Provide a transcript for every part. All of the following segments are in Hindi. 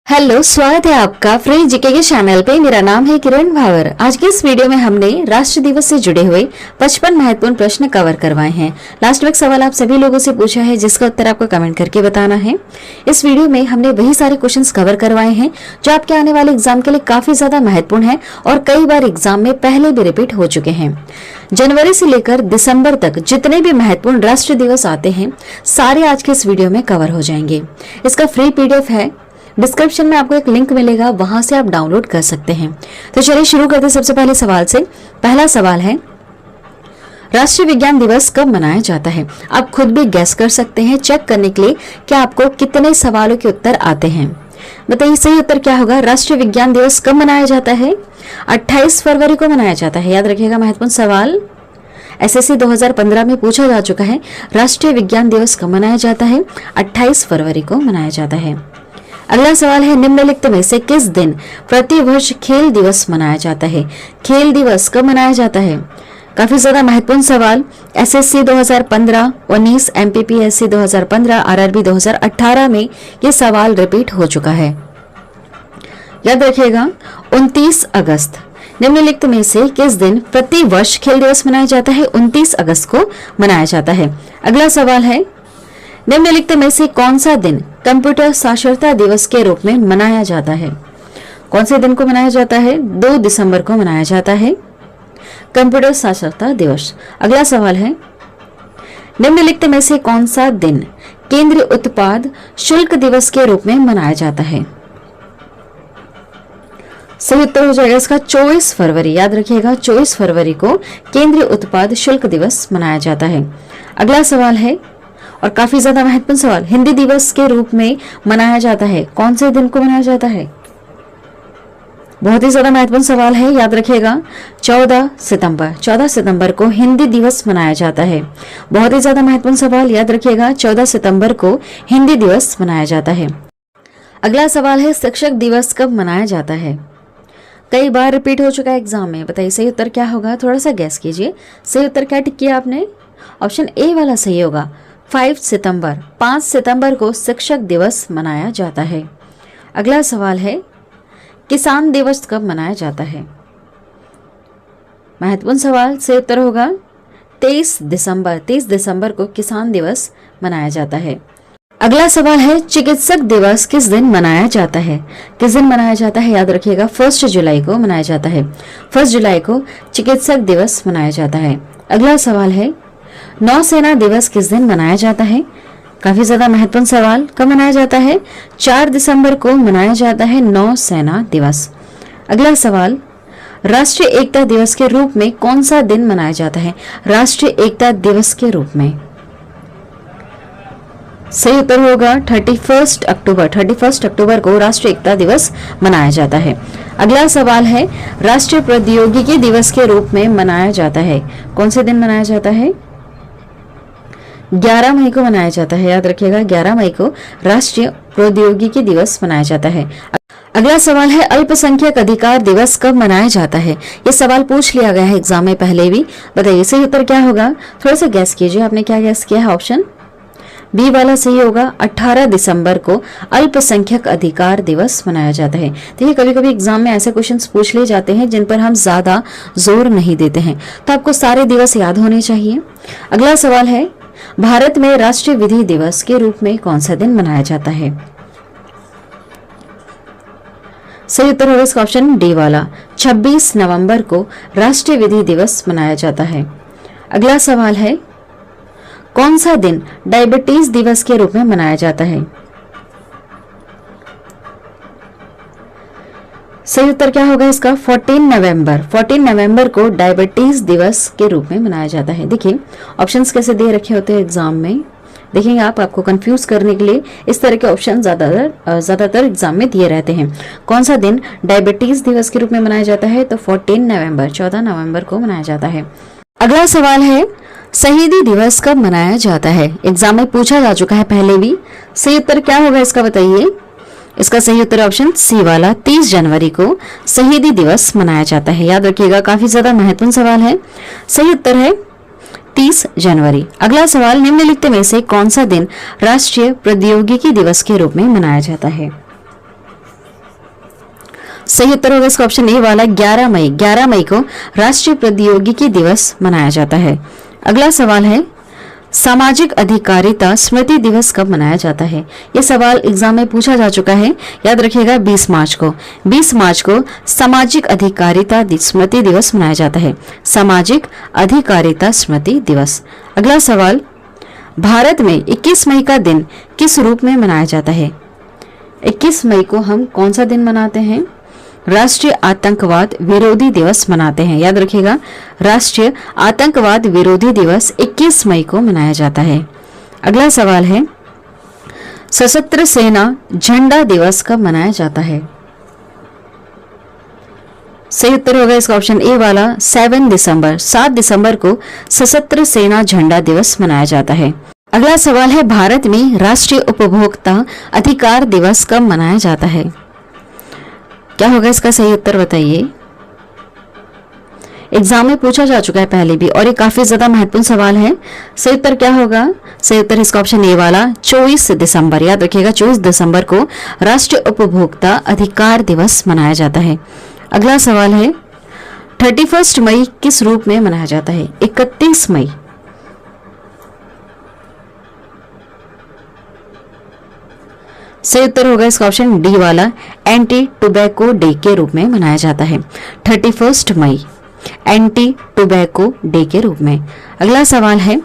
हेलो, स्वागत है आपका फ्री जीके के चैनल पे। मेरा नाम है किरण भावर। आज के इस वीडियो में हमने राष्ट्र दिवस से जुड़े हुए 55 महत्वपूर्ण प्रश्न कवर करवाए हैं। लास्ट में एक सवाल आप सभी लोगों से पूछा है जिसका उत्तर आपको कमेंट करके बताना है। इस वीडियो में हमने वही सारे क्वेश्चंस कवर करवाए हैं जो आपके आने वाले एग्जाम के लिए काफी ज्यादा महत्वपूर्ण है और कई बार एग्जाम में पहले भी रिपीट हो चुके हैं। जनवरी से लेकर दिसंबर तक जितने भी महत्वपूर्ण राष्ट्र दिवस आते हैं सारे आज के इस वीडियो में कवर हो जाएंगे। इसका फ्री पीडीएफ है, डिस्क्रिप्शन में आपको एक लिंक मिलेगा, वहां से आप डाउनलोड कर सकते हैं। तो चलिए शुरू करते हैं सबसे पहले सवाल से। पहला सवाल है, राष्ट्रीय विज्ञान दिवस कब मनाया जाता है? आप खुद भी गैस कर सकते हैं चेक करने के लिए कि आपको कितने सवालों के उत्तर आते हैं। बताइए सही उत्तर क्या होगा। राष्ट्रीय विज्ञान दिवस कब मनाया जाता है? 28 फरवरी को मनाया जाता है। याद रखिएगा, महत्वपूर्ण सवाल एसएससी 2015 में पूछा जा चुका है। राष्ट्रीय विज्ञान दिवस कब मनाया जाता है? 28 फरवरी को मनाया जाता है। अगला सवाल है, निम्नलिखित में से किस दिन प्रति वर्ष खेल दिवस मनाया जाता है? खेल दिवस कब मनाया जाता है? काफी ज्यादा महत्वपूर्ण सवाल। एसएससी 2015, 19, एमपीपीएससी 2015, आरआरबी 2018 में ये सवाल रिपीट हो चुका है। याद रखिएगा, 29 अगस्त। निम्नलिखित में से किस दिन प्रति वर्ष खेल दिवस मनाया जाता है? 29 अगस्त को मनाया जाता है। अगला सवाल है, निम्नलिखित में से कौन सा दिन कंप्यूटर साक्षरता दिवस के रूप में मनाया जाता है? कौन से दिन को मनाया जाता है? 2 दिसंबर को मनाया जाता है कंप्यूटर साक्षरता दिवस। अगला सवाल है, निम्नलिखित में से कौन सा दिन केंद्रीय उत्पाद शुल्क दिवस के रूप में मनाया जाता है? सही उत्तर हो जाएगा इसका 24 फरवरी। याद रखिएगा, 24 फरवरी को केंद्रीय उत्पाद शुल्क दिवस मनाया जाता है। अगला सवाल है, और काफी ज्यादा महत्वपूर्ण सवाल, हिंदी दिवस के रूप में मनाया जाता है। कौन से दिन को मनाया जाता है? बहुत ही ज्यादा महत्वपूर्ण सवाल है। याद रखिएगा, 14 सितंबर। 14 सितंबर को हिंदी दिवस मनाया जाता है। बहुत ही ज्यादा महत्वपूर्ण सवाल। याद रखिएगा, 14 सितंबर को हिंदी दिवस मनाया जाता है। अगला सवाल है, शिक्षक दिवस कब मनाया जाता है? कई बार रिपीट हो चुका है एग्जाम में। बताइए सही उत्तर क्या होगा? थोड़ा सा गैस कीजिए। सही उत्तर क्या टिक किया आपने? ऑप्शन ए वाला सही होगा, 5 सितंबर। 5 सितंबर को शिक्षक दिवस मनाया जाता है। अगला सवाल है, किसान दिवस कब मनाया जाता है? महत्वपूर्ण सवाल। सही उत्तर होगा 23 दिसंबर। 23 दिसंबर को किसान दिवस मनाया जाता है। अगला सवाल है, चिकित्सक दिवस किस दिन मनाया जाता है? किस दिन मनाया जाता है? याद रखिएगा, 1 जुलाई को मनाया जाता है। 1 जुलाई को चिकित्सक दिवस मनाया जाता है। अगला सवाल है, नौसेना दिवस किस दिन मनाया जाता है? काफी ज्यादा महत्वपूर्ण सवाल। कब मनाया जाता है? 4 दिसंबर को मनाया जाता है नौसेना दिवस। अगला सवाल, राष्ट्रीय एकता दिवस के रूप में कौन सा दिन मनाया जाता है? राष्ट्रीय एकता दिवस के रूप में सही उत्तर होगा 31 अक्टूबर। 31 अक्टूबर को राष्ट्रीय एकता दिवस मनाया जाता है। अगला सवाल है, राष्ट्रीय प्रौद्योगिकी दिवस के रूप में मनाया जाता है। कौन से दिन मनाया जाता है? 11 मई को मनाया जाता है। याद रखिएगा, 11 मई को राष्ट्रीय प्रौद्योगिकी दिवस मनाया जाता है। अगला सवाल है, अल्पसंख्यक अधिकार दिवस कब मनाया जाता है? ये सवाल पूछ लिया गया है एग्जाम में पहले भी। बताइए सही उत्तर क्या होगा? थोड़ा सा गैस कीजिए। आपने क्या गैस किया है? ऑप्शन बी वाला सही होगा, 18 दिसंबर को अल्पसंख्यक अधिकार दिवस मनाया जाता है। देखिए, कभी कभी एग्जाम में ऐसे क्वेश्चंस पूछ लिए जाते हैं जिन पर हम ज्यादा जोर नहीं देते हैं, तो आपको सारे दिवस याद होने चाहिए। अगला सवाल है, भारत में राष्ट्रीय विधि दिवस के रूप में कौन सा दिन मनाया जाता है? सही उत्तर होगा इसका ऑप्शन डी वाला, 26 नवंबर को राष्ट्रीय विधि दिवस मनाया जाता है। अगला सवाल है, कौन सा दिन डायबिटीज दिवस के रूप में मनाया जाता है? सही उत्तर क्या होगा इसका? 14 नवंबर। 14 नवंबर को डायबिटीज दिवस के रूप में मनाया जाता है। देखिए, ऑप्शंस कैसे दे रखे होते हैं एग्जाम में। देखेंगे आपको कंफ्यूज करने के लिए इस तरह के ऑप्शन ज्यादातर एग्जाम में दिए रहते हैं। कौन सा दिन डायबिटीज दिवस के रूप में मनाया जाता है? तो 14 नवंबर, 14 नवंबर को मनाया जाता है। अगला सवाल है, शहीदी दिवस कब मनाया जाता है? एग्जाम में पूछा जा चुका है पहले भी। सही उत्तर क्या होगा इसका बताइए? इसका सही उत्तर ऑप्शन सी वाला, 30 जनवरी को शहीदी दिवस मनाया जाता है। याद रखिएगा, काफी ज्यादा महत्वपूर्ण सवाल है। सही उत्तर है 30 जनवरी। अगला सवाल, निम्नलिखित में से कौन सा दिन राष्ट्रीय प्रौद्योगिकी दिवस के रूप में मनाया जाता है? सही उत्तर होगा इसका ऑप्शन ए वाला 11 मई। 11 मई को राष्ट्रीय प्रौद्योगिकी दिवस मनाया जाता है। अगला सवाल है, सामाजिक अधिकारिता स्मृति दिवस कब मनाया जाता है? यह सवाल एग्जाम में पूछा जा चुका है, याद रखिएगा 20 मार्च को। 20 मार्च को सामाजिक अधिकारिता स्मृति दिवस मनाया जाता है। सामाजिक अधिकारिता स्मृति दिवस। अगला सवाल, भारत में 21 मई का दिन किस रूप में मनाया जाता है? 21 मई को हम कौन सा दिन मनाते हैं? राष्ट्रीय आतंकवाद विरोधी दिवस मनाते हैं। याद रखिएगा, राष्ट्रीय आतंकवाद विरोधी दिवस 21 मई को मनाया जाता है। अगला सवाल है, सशस्त्र सेना झंडा दिवस कब मनाया जाता है? सही उत्तर होगा इसका ऑप्शन ए वाला 7 दिसंबर। 7 दिसंबर को सशस्त्र सेना झंडा दिवस मनाया जाता है। अगला सवाल है, भारत में राष्ट्रीय उपभोक्ता अधिकार दिवस कब मनाया जाता है? क्या होगा इसका सही उत्तर बताइए। एग्जाम में पूछा जा चुका है पहले भी और ये काफी ज्यादा महत्वपूर्ण सवाल है। सही उत्तर क्या होगा? सही उत्तर इसका ऑप्शन ए वाला 24 दिसंबर। याद रखिएगा 24 दिसंबर को राष्ट्रीय उपभोक्ता अधिकार दिवस मनाया जाता है। अगला सवाल है, 31 मई किस रूप में मनाया जाता है? 31 मई सही उत्तर होगा इसका ऑप्शन डी वाला एंटी टोबैको डे के रूप में मनाया जाता है। 31 मई एंटी टोबैको डे के रूप में। अगला सवाल है,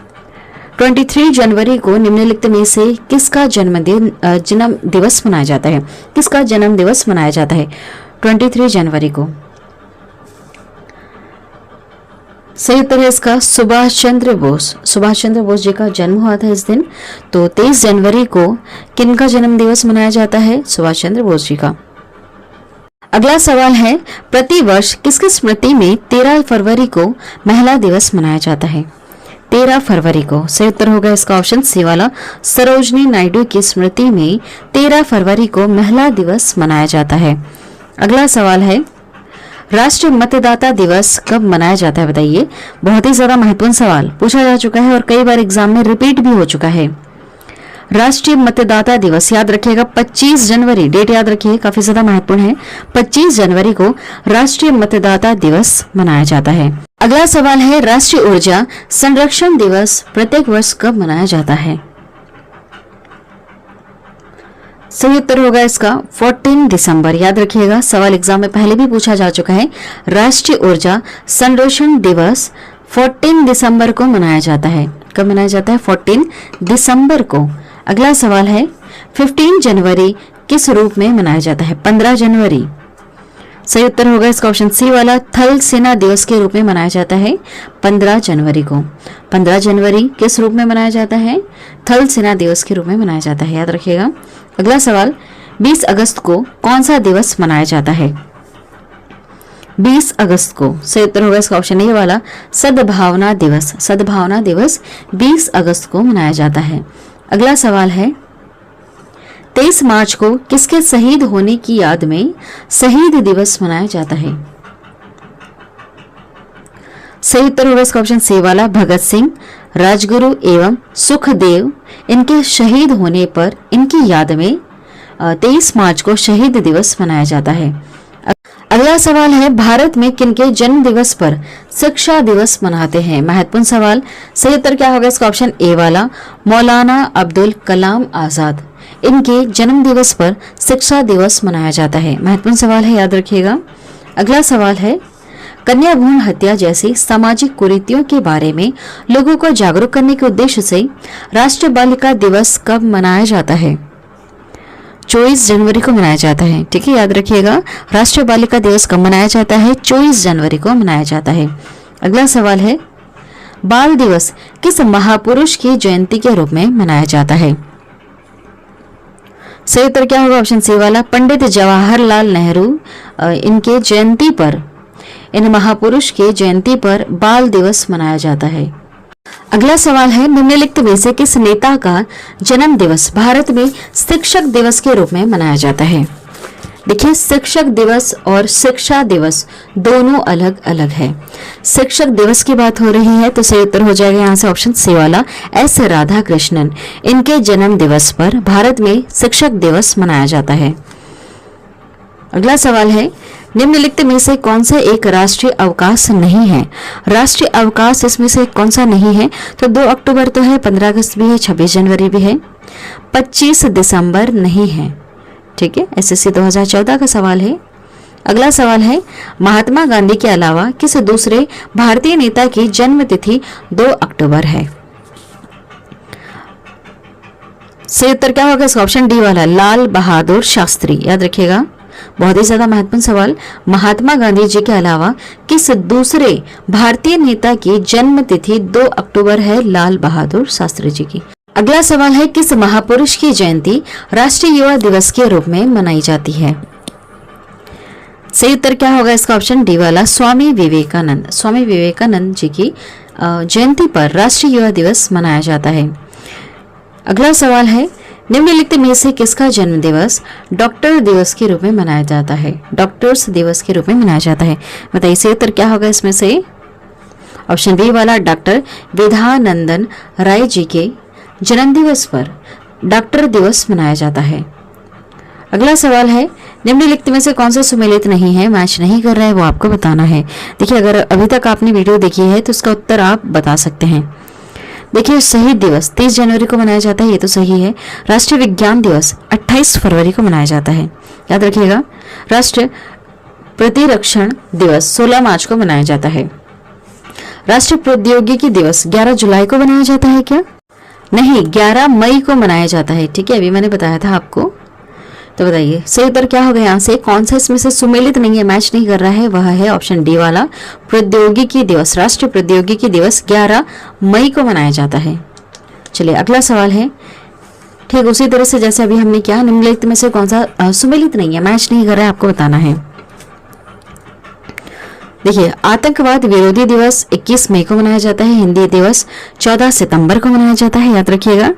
23 जनवरी को निम्नलिखित में से किसका जन्म दिवस मनाया जाता है? किसका जन्म दिवस मनाया जाता है 23 जनवरी को? सही उत्तर है इसका सुभाष चंद्र बोस। सुभाष चंद्र बोस जी का जन्म हुआ था इस दिन। तो 23 जनवरी को किनका जन्म दिवस मनाया जाता है? सुभाष चंद्र बोस जी का। अगला सवाल है, प्रति वर्ष किसकी स्मृति में 13 फरवरी को महिला दिवस मनाया जाता है? 13 फरवरी को। सही उत्तर होगा इसका ऑप्शन सी वाला सरोजनी नायडू की स्मृति में 13 फरवरी को महिला दिवस मनाया जाता है। अगला सवाल है, राष्ट्रीय मतदाता दिवस कब मनाया जाता है? बताइए। बहुत ही ज्यादा महत्वपूर्ण सवाल पूछा जा चुका है और कई बार एग्जाम में रिपीट भी हो चुका है। राष्ट्रीय मतदाता दिवस याद रखिएगा 25 जनवरी। डेट याद रखिए, काफी ज्यादा महत्वपूर्ण है। 25 जनवरी को राष्ट्रीय मतदाता दिवस मनाया जाता है। अगला सवाल है, राष्ट्रीय ऊर्जा संरक्षण दिवस प्रत्येक वर्ष कब मनाया जाता है? सही उत्तर होगा इसका 14 दिसंबर। याद रखिएगा, सवाल एग्जाम में पहले भी पूछा जा चुका है। राष्ट्रीय ऊर्जा संरक्षण दिवस 14 दिसंबर को मनाया जाता है। कब मनाया जाता है? 14 दिसंबर को। अगला सवाल है, 15 जनवरी किस रूप में मनाया जाता है? 15 जनवरी। सही उत्तर होगा इसका ऑप्शन सी वाला थल सेना दिवस के रूप में मनाया जाता है 15 जनवरी को। 15 जनवरी किस रूप में मनाया जाता है? थल सेना दिवस के रूप में मनाया जाता है। याद रखिएगा। अगला सवाल, 20 अगस्त को कौन सा दिवस मनाया जाता है? 20 अगस्त को। सही उत्तर होगा इसका ऑप्शन ए वाला सद्भावना दिवस। सद्भावना दिवस 20 अगस्त को मनाया जाता है। अगला सवाल है, 23 मार्च को किसके शहीद होने की याद में शहीद दिवस मनाया जाता है? सही उत्तर होगा इसका ऑप्शन सी वाला भगत सिंह, राजगुरु एवं सुखदेव इनके शहीद होने पर इनकी याद में 23 मार्च को शहीद दिवस मनाया जाता है। अगला सवाल है, भारत में किनके जन्म दिवस पर शिक्षा दिवस मनाते हैं? महत्वपूर्ण सवाल। सही उत्तर क्या होगा इसका ऑप्शन ए वाला मौलाना अब्दुल कलाम आजाद। इनके जन्म दिवस पर शिक्षा दिवस मनाया जाता है। महत्वपूर्ण सवाल है, याद रखिएगा। अगला सवाल है, कन्या भ्रूण हत्या जैसी सामाजिक कुरीतियों के बारे में लोगों को जागरूक करने के उद्देश्य से राष्ट्रीय बालिका दिवस कब मनाया जाता है? 24 जनवरी को मनाया जाता है। ठीक है, याद रखिएगा। राष्ट्रीय बालिका दिवस कब मनाया जाता है? 24 जनवरी को मनाया जाता है। अगला सवाल है, बाल दिवस किस महापुरुष की जयंती के रूप में मनाया जाता है? सही उत्तर क्या होगा? ऑप्शन सी वाला पंडित जवाहरलाल नेहरू। इनके जयंती पर, इन महापुरुष के जयंती पर बाल दिवस मनाया जाता है। अगला सवाल है, निम्नलिखित में से किस नेता का जन्म दिवस भारत में शिक्षक दिवस के रूप में मनाया जाता है? देखिए, शिक्षक दिवस और शिक्षा दिवस दोनों अलग अलग है। शिक्षक दिवस की बात हो रही है तो सही उत्तर हो जाएगा यहाँ से ऑप्शन सी वाला एस राधा कृष्णन। इनके जन्म दिवस पर भारत में शिक्षक दिवस मनाया जाता है। अगला सवाल है, निम्नलिखित में से कौन सा एक राष्ट्रीय अवकाश नहीं है? राष्ट्रीय अवकाश इसमें से कौन सा नहीं है? तो 2 अक्टूबर तो है, 15 अगस्त भी है, 26 जनवरी भी है, 25 दिसंबर नहीं है। ठीक है, एसएससी 2014 का सवाल है। अगला सवाल है, महात्मा गांधी के अलावा किस दूसरे भारतीय नेता की जन्म तिथि 2 अक्टूबर है? सही उत्तर क्या होगा इसका? ऑप्शन डी वाला, लाल बहादुर शास्त्री। याद रखिएगा, बहुत ही ज्यादा महत्वपूर्ण सवाल। महात्मा गांधी जी के अलावा किस दूसरे भारतीय नेता की जन्म तिथि 2 अक्टूबर है? लाल बहादुर शास्त्री जी की। अगला सवाल है, किस महापुरुष की जयंती राष्ट्रीय युवा दिवस के रूप में मनाई जाती है? सही उत्तर क्या होगा इसका? ऑप्शन डी वाला, स्वामी विवेकानंद। स्वामी विवेकानंद जी की जयंती पर राष्ट्रीय युवा दिवस मनाया जाता है। अगला सवाल है, निम्नलिखित में से किसका जन्म दिवस डॉक्टर दिवस के रूप में मनाया जाता है? डॉक्टर्स दिवस के रूप में मनाया जाता है, बताइए सही उत्तर क्या होगा इसमें से? ऑप्शन बी वाला, डॉक्टर विद्यानंदन राय जी के जन्म दिवस पर डॉक्टर दिवस मनाया जाता है। अगला सवाल है, निम्नलिखित में से कौन सा सुमेलित नहीं है, मैच नहीं कर रहा है, वो आपको बताना है। देखिए, अगर अभी तक आपने वीडियो देखी है तो उसका उत्तर आप बता सकते हैं। देखिए, शहीद दिवस 30 जनवरी को मनाया जाता है, ये तो सही है। राष्ट्रीय विज्ञान दिवस 28 फरवरी को मनाया जाता है, याद रखिएगा। राष्ट्रीय प्रतिरक्षण दिवस 16 मार्च को मनाया जाता है। राष्ट्रीय प्रौद्योगिकी दिवस 11 जुलाई को मनाया जाता है क्या? नहीं, 11 मई को मनाया जाता है। ठीक है, अभी मैंने बताया था आपको। तो बताइए सही उत्तर क्या होगा यहाँ से? कौन सा इसमें से सुमेलित नहीं है, मैच नहीं कर रहा है? वह है ऑप्शन डी वाला, प्रौद्योगिकी दिवस। राष्ट्रीय प्रौद्योगिकी दिवस 11 मई को मनाया जाता है। चलिए, अगला सवाल है, ठीक उसी तरह से जैसे अभी हमने क्या, निम्नलिखित में से कौन सा सुमेलित नहीं है, मैच नहीं कर रहा है, आपको बताना है। देखिए, आतंकवाद विरोधी दिवस 21 मई को मनाया जाता है। हिंदी दिवस 14 सितंबर को मनाया जाता है, याद रखिएगा।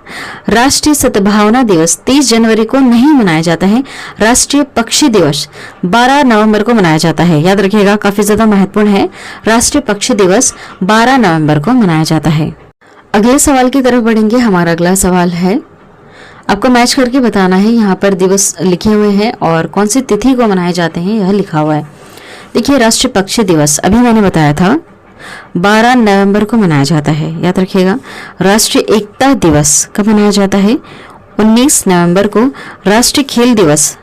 राष्ट्रीय सद्भावना दिवस 30 जनवरी को नहीं मनाया जाता है। राष्ट्रीय पक्षी दिवस 12 नवंबर को मनाया जाता है, याद रखिएगा, काफी ज्यादा महत्वपूर्ण है। राष्ट्रीय पक्षी दिवस 12 नवंबर को मनाया जाता है। अगले सवाल की तरफ बढ़ेंगे। हमारा अगला सवाल है, आपको मैच करके बताना है। यहाँ पर दिवस लिखे हुए हैं और कौन सी तिथि को मनाए जाते हैं यह लिखा हुआ है। देखिए, राष्ट्रीय पक्षी दिवस अभी मैंने बताया था 12 नवंबर को मनाया जाता है, याद रखिएगा। राष्ट्रीय एकता दिवस कब मनाया जाता है? 19 नवंबर को। राष्ट्रीय खेल दिवस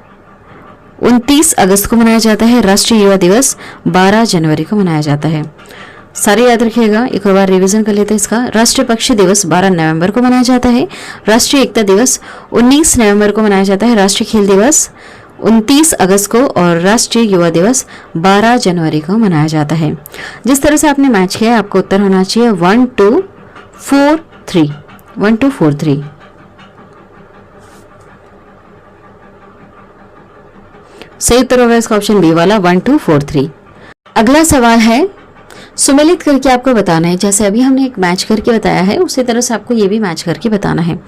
29 अगस्त को मनाया जाता है। राष्ट्रीय युवा दिवस 12 जनवरी को मनाया जाता है। सारे याद रखिएगा, एक और बार रिवीजन कर लेते हैं इसका। राष्ट्रीय पक्षी दिवस 12 नवंबर को मनाया जाता है। राष्ट्रीय एकता दिवस 19 नवंबर को मनाया जाता है। राष्ट्रीय खेल दिवस 29 अगस्त को और राष्ट्रीय युवा दिवस 12 जनवरी को मनाया जाता है। जिस तरह से आपने मैच किया है, आपको उत्तर होना चाहिए 1 2 4 3। 1 2 4 3। सही उत्तर होगा इसका ऑप्शन बी वाला, 1 2 4 3। अगला सवाल है, सुमेलित करके आपको बताना है। जैसे अभी हमने एक मैच करके बताया है, उसी तरह से आपको ये भी मैच करके बताना है।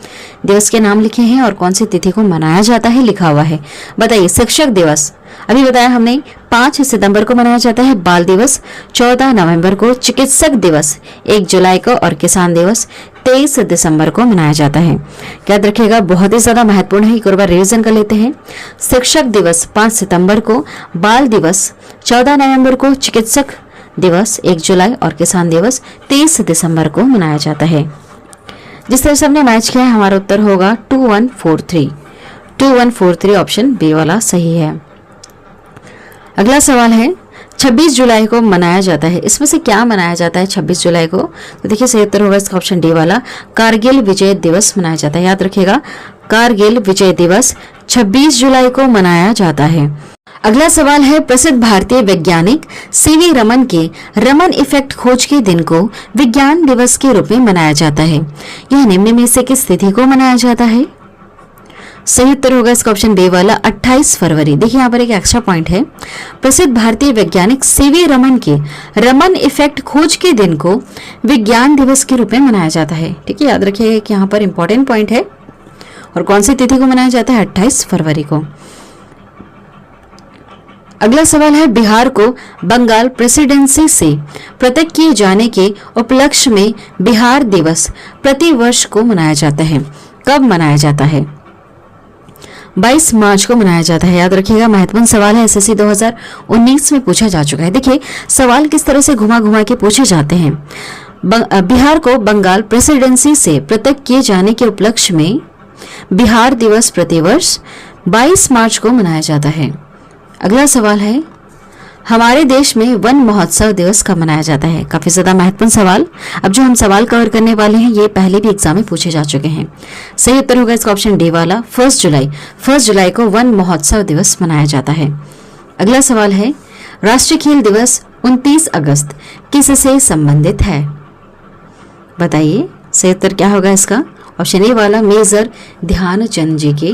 दिवस के नाम लिखे हैं और कौन सी तिथि को मनाया जाता है लिखा हुआ है। बताइए, शिक्षक दिवस अभी बताया हमने 5 सितंबर को मनाया जाता है। बाल दिवस 14 नवंबर को। चिकित्सक दिवस 1 जुलाई को और किसान दिवस 23 दिसंबर को मनाया जाता है। याद रखिएगा, बहुत ही ज्यादा महत्वपूर्ण है, एक और बार रिवीजन कर लेते हैं। शिक्षक दिवस 5 सितंबर को, बाल दिवस 14 नवंबर को, चिकित्सक दिवस 1 जुलाई और किसान दिवस 23 दिसंबर को मनाया जाता है। जिस तरह से हमने मैच किया है, हमारा उत्तर होगा 2143। 2143 ऑप्शन बी वाला सही है। अगला सवाल है, 26 जुलाई को मनाया जाता है, इसमें से क्या मनाया जाता है 26 जुलाई को? तो देखिए, सही उत्तर होगा इसका ऑप्शन डी वाला, कारगिल विजय दिवस मनाया जाता है। याद रखिएगा, कारगिल विजय दिवस 26 जुलाई को मनाया जाता है। अगला सवाल है, प्रसिद्ध भारतीय वैज्ञानिक सीवी रमन के रमन इफेक्ट खोज के दिन को विज्ञान दिवस के रूप में मनाया जाता है। यह निम्न में से किस तिथि को मनाया जाता है? सही उत्तर होगा इसका ऑप्शन बी वाला, 28 फरवरी। देखिए, यहाँ पर एक एक्स्ट्रा पॉइंट है। प्रसिद्ध भारतीय वैज्ञानिक सीवी रमन के रमन इफेक्ट खोज के दिन को विज्ञान दिवस के रूप में मनाया जाता है। ठीक है, याद रखिएगा कि यहाँ पर इंपॉर्टेंट पॉइंट है। और कौन सी तिथि को मनाया जाता है? 28 फरवरी को। अगला सवाल है, बिहार को बंगाल प्रेसिडेंसी से पृथक किए जाने के उपलक्ष्य में बिहार दिवस प्रति वर्ष को मनाया जाता है। कब मनाया जाता है? 22 मार्च को मनाया जाता है? याद रखिएगा, महत्वपूर्ण सवाल है, एसएससी 2019 में पूछा जा चुका है। देखिए सवाल किस तरह से घुमा घुमा के पूछे जाते हैं। बिहार को बंगाल प्रेसिडेंसी से पृथक किए जाने के उपलक्ष्य में बिहार दिवस प्रतिवर्ष 22 मार्च को मनाया जाता है। अगला सवाल है, हमारे देश में वन महोत्सव दिवस कब मनाया जाता है? काफी ज्यादा महत्वपूर्ण सवाल। अब जो हम सवाल कवर करने वाले हैं ये पहले भी एग्जाम में पूछे जा चुके हैं। सही उत्तर होगा इसका ऑप्शन डी वाला, 1 जुलाई। 1 जुलाई को वन महोत्सव दिवस मनाया जाता है। अगला सवाल है, राष्ट्रीय खेल दिवस 29 अगस्त किससे संबंधित है? बताइए सही उत्तर क्या होगा इसका? ऑप्शन ए वाला, मेजर ध्यानचंद जी के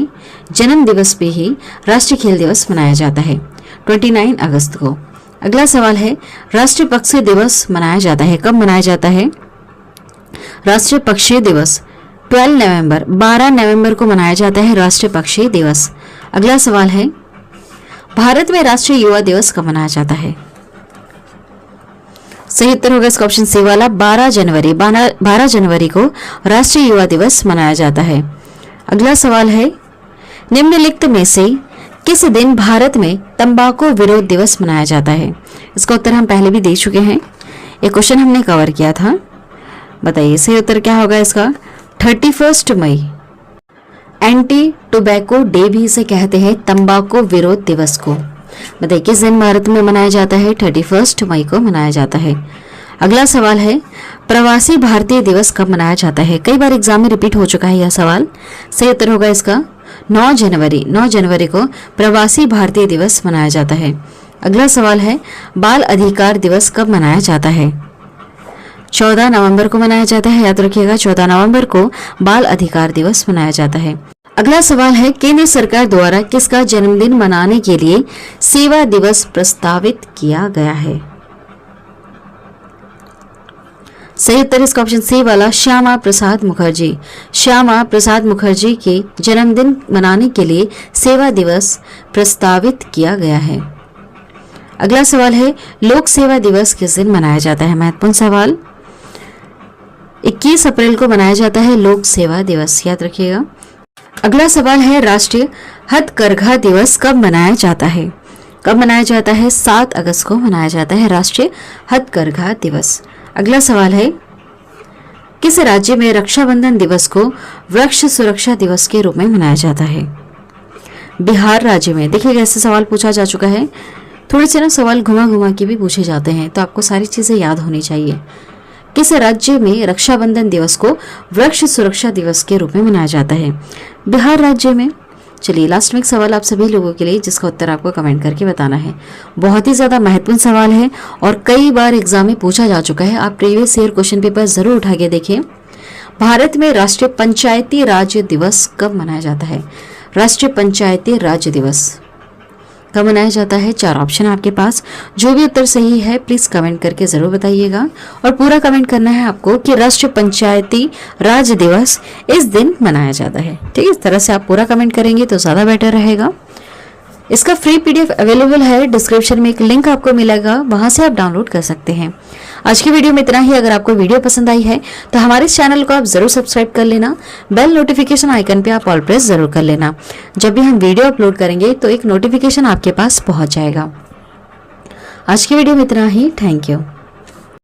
जन्म दिवस पे ही राष्ट्रीय खेल दिवस मनाया जाता है, 29 अगस्त को। अगला सवाल है, राष्ट्रीय पक्षी दिवस मनाया जाता है, कब मनाया जाता है? राष्ट्रीय पक्षी दिवस 12 नवंबर को मनाया जाता है राष्ट्रीय पक्षी दिवस। अगला सवाल है, भारत में राष्ट्रीय युवा दिवस कब मनाया जाता है? सही उत्तर होगा इसका ऑप्शन सी वाला, 12 जनवरी को राष्ट्रीय युवा दिवस मनाया जाता है। अगला सवाल है, निम्नलिखित में से किस दिन भारत में तंबाकू विरोध दिवस मनाया जाता है? इसका उत्तर हम पहले भी दे चुके हैं, एक क्वेश्चन हमने कवर किया था। बताइए सही उत्तर क्या होगा इसका? 31 मई। एंटी टोबैको डे भी इसे कहते हैं, तंबाकू विरोध दिवस को। बताइए किस दिन भारत में मनाया जाता है? 31 मई को मनाया जाता है। अगला सवाल है, प्रवासी भारतीय दिवस कब मनाया जाता है? कई बार एग्जाम में रिपीट हो चुका है यह सवाल। सही उत्तर होगा इसका 9 जनवरी को प्रवासी भारतीय दिवस मनाया जाता है। अगला सवाल है, बाल अधिकार दिवस कब मनाया जाता है? 14 नवंबर को मनाया जाता है, याद रखिएगा 14 नवंबर को बाल अधिकार दिवस मनाया जाता है। अगला सवाल है, केंद्र सरकार द्वारा किसका जन्मदिन मनाने के लिए सेवा दिवस प्रस्तावित किया गया है? सही उत्तर इसका ऑप्शन सी वाला, श्यामा प्रसाद मुखर्जी के जन्मदिन मनाने के लिए सेवा दिवस प्रस्तावित किया गया है। अगला सवाल है, लोक सेवा दिवस किस दिन मनाया जाता है? महत्वपूर्ण सवाल। 21 अप्रैल को मनाया जाता है लोक सेवा दिवस, याद रखिएगा। अगला सवाल है, राष्ट्रीय हथकरघा दिवस कब मनाया जाता है? कब मनाया जाता है? 7 अगस्त को मनाया जाता है राष्ट्रीय हथकरघा दिवस। अगला सवाल है, किस राज्य में रक्षाबंधन दिवस को वृक्ष सुरक्षा दिवस के रूप में मनाया जाता है? बिहार राज्य में। देखिएगा ऐसे सवाल पूछा जा चुका है, थोड़े से ना सवाल घुमा घुमा के भी पूछे जाते हैं, तो आपको सारी चीजें याद होनी चाहिए। किस राज्य में रक्षाबंधन दिवस को वृक्ष सुरक्षा दिवस के रूप में मनाया जाता है? बिहार राज्य में। चलिए लास्ट में एक सवाल आप सभी लोगों के लिए, जिसका उत्तर आपको कमेंट करके बताना है। बहुत ही ज्यादा महत्वपूर्ण सवाल है और कई बार एग्जाम में पूछा जा चुका है। आप प्रीवियस ईयर क्वेश्चन पेपर जरूर उठा के देखें। भारत में राष्ट्रीय पंचायती राज दिवस कब मनाया जाता है? राष्ट्रीय पंचायती राज दिवस कब मनाया जाता है? 4 ऑप्शन आपके पास, जो भी उत्तर सही है प्लीज कमेंट करके जरूर बताइएगा। और पूरा कमेंट करना है आपको कि राष्ट्रीय पंचायती राज दिवस इस दिन मनाया जाता है। ठीक है, इस तरह से आप पूरा कमेंट करेंगे तो ज्यादा बेटर रहेगा। इसका फ्री पीडीएफ अवेलेबल है, डिस्क्रिप्शन में एक लिंक आपको मिलेगा, वहां से आप डाउनलोड कर सकते हैं। आज की वीडियो में इतना ही। अगर आपको वीडियो पसंद आई है तो हमारे इस चैनल को आप जरूर सब्सक्राइब कर लेना, बेल नोटिफिकेशन आइकन पे आप ऑल प्रेस जरूर कर लेना। जब भी हम वीडियो अपलोड करेंगे तो एक नोटिफिकेशन आपके पास पहुंच जाएगा। आज की वीडियो में इतना ही। Thank you.